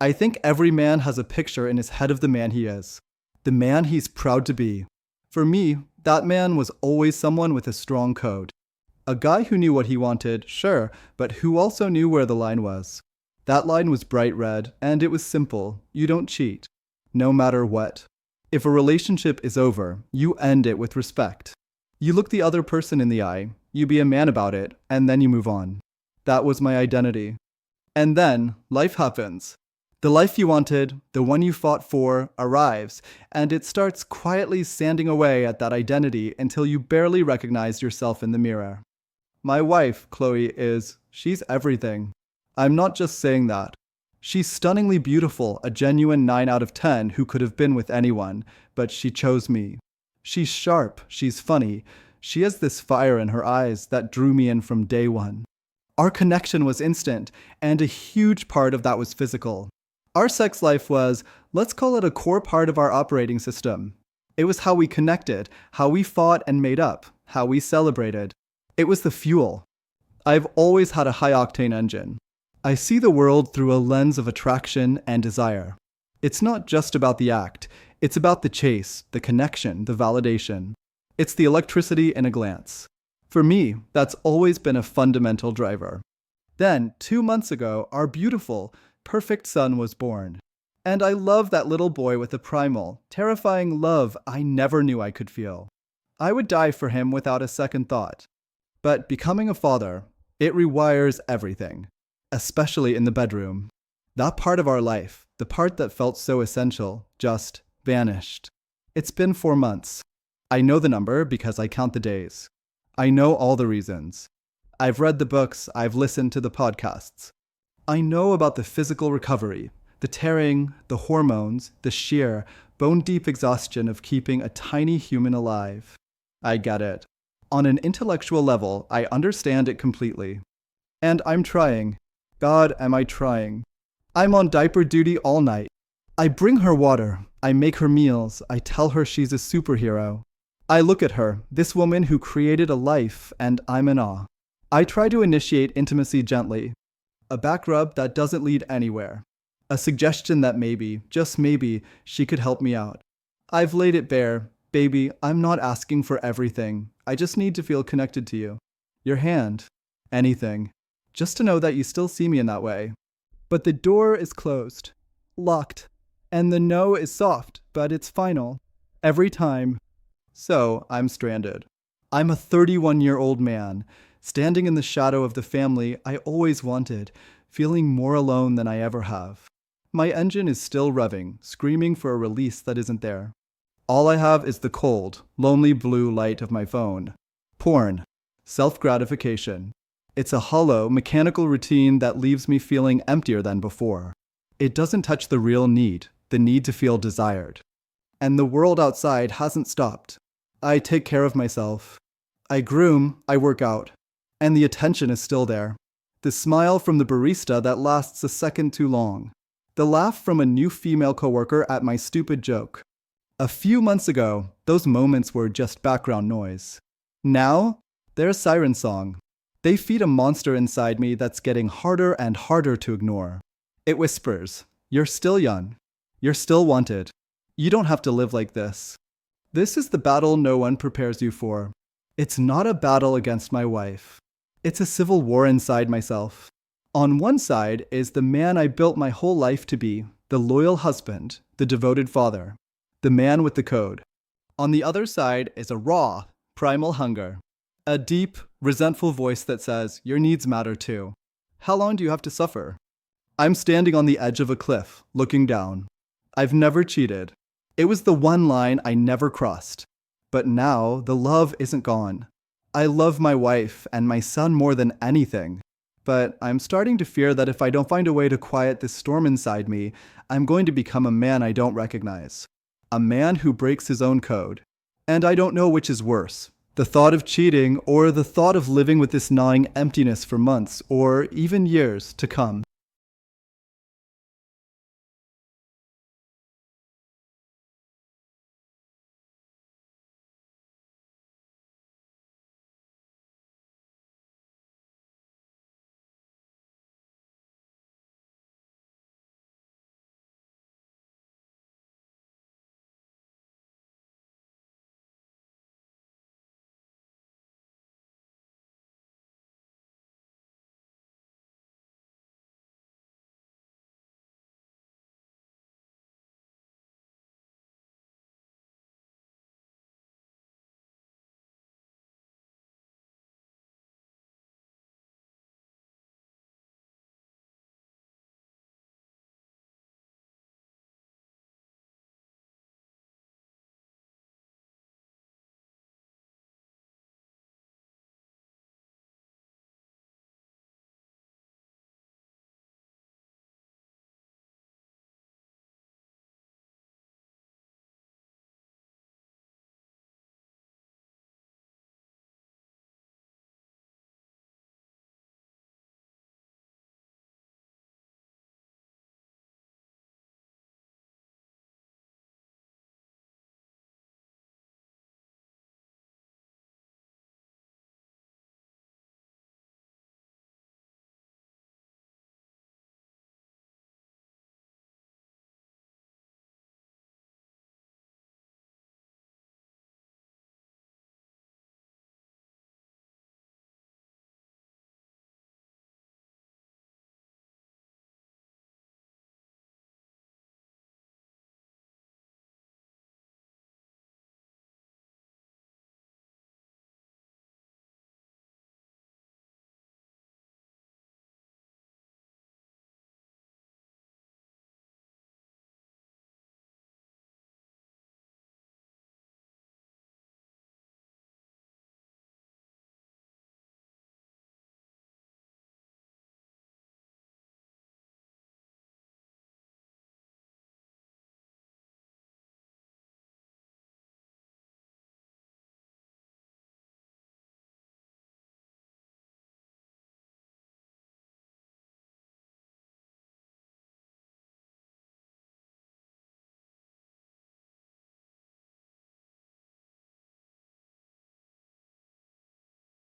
I think every man has a picture in his head of the man he is, the man he's proud to be. For me, that man was always someone with a strong code. A guy who knew what he wanted, sure, but who also knew where the line was. That line was bright red, and it was simple. You don't cheat, no matter what. If a relationship is over, you end it with respect. You look the other person in the eye, you be a man about it, and then you move on. That was my identity. And then, life happens. The life you wanted, the one you fought for, arrives, and it starts quietly sanding away at that identity until you barely recognize yourself in the mirror. My wife, Chloe, she's everything. I'm not just saying that. She's stunningly beautiful, a genuine 9 out of 10 who could have been with anyone, but she chose me. She's sharp, she's funny. She has this fire in her eyes that drew me in from day one. Our connection was instant, and a huge part of that was physical. Our sex life was, let's call it a core part of our operating system. It was how we connected, how we fought and made up, how we celebrated. It was the fuel. I've always had a high-octane engine. I see the world through a lens of attraction and desire. It's not just about the act. It's about the chase, the connection, the validation. It's the electricity in a glance. For me, that's always been a fundamental driver. Then, 2 months ago, our beautiful, perfect son was born. And I love that little boy with a primal, terrifying love I never knew I could feel. I would die for him without a second thought. But becoming a father, it rewires everything, especially in the bedroom. That part of our life, the part that felt so essential, just vanished. It's been 4 months. I know the number because I count the days. I know all the reasons. I've read the books, I've listened to the podcasts. I know about the physical recovery, the tearing, the hormones, the sheer, bone-deep exhaustion of keeping a tiny human alive. I get it. On an intellectual level, I understand it completely. And I'm trying. God, am I trying. I'm on diaper duty all night. I bring her water. I make her meals. I tell her she's a superhero. I look at her, this woman who created a life, and I'm in awe. I try to initiate intimacy gently. A back rub that doesn't lead anywhere. A suggestion that maybe, just maybe, she could help me out. I've laid it bare. Baby, I'm not asking for everything. I just need to feel connected to you. Your hand. Anything. Just to know that you still see me in that way. But the door is closed. Locked. And the no is soft, but it's final. Every time. So, I'm stranded. I'm a 31-year-old man, standing in the shadow of the family I always wanted, feeling more alone than I ever have. My engine is still revving, screaming for a release that isn't there. All I have is the cold, lonely blue light of my phone. Porn. Self-gratification. It's a hollow, mechanical routine that leaves me feeling emptier than before. It doesn't touch the real need, the need to feel desired. And the world outside hasn't stopped. I take care of myself. I groom, I work out. And the attention is still there. The smile from the barista that lasts a second too long. The laugh from a new female coworker at my stupid joke. A few months ago, those moments were just background noise. Now, they're a siren song. They feed a monster inside me that's getting harder and harder to ignore. It whispers, "You're still young. You're still wanted. You don't have to live like this." This is the battle no one prepares you for. It's not a battle against my wife. It's a civil war inside myself. On one side is the man I built my whole life to be, the loyal husband, the devoted father, the man with the code. On the other side is a raw, primal hunger. A deep, resentful voice that says, your needs matter too. How long do you have to suffer? I'm standing on the edge of a cliff, looking down. I've never cheated. It was the one line I never crossed. But now, the love isn't gone. I love my wife and my son more than anything. But I'm starting to fear that if I don't find a way to quiet this storm inside me, I'm going to become a man I don't recognize. A man who breaks his own code. And I don't know which is worse. The thought of cheating or the thought of living with this gnawing emptiness for months or even years to come.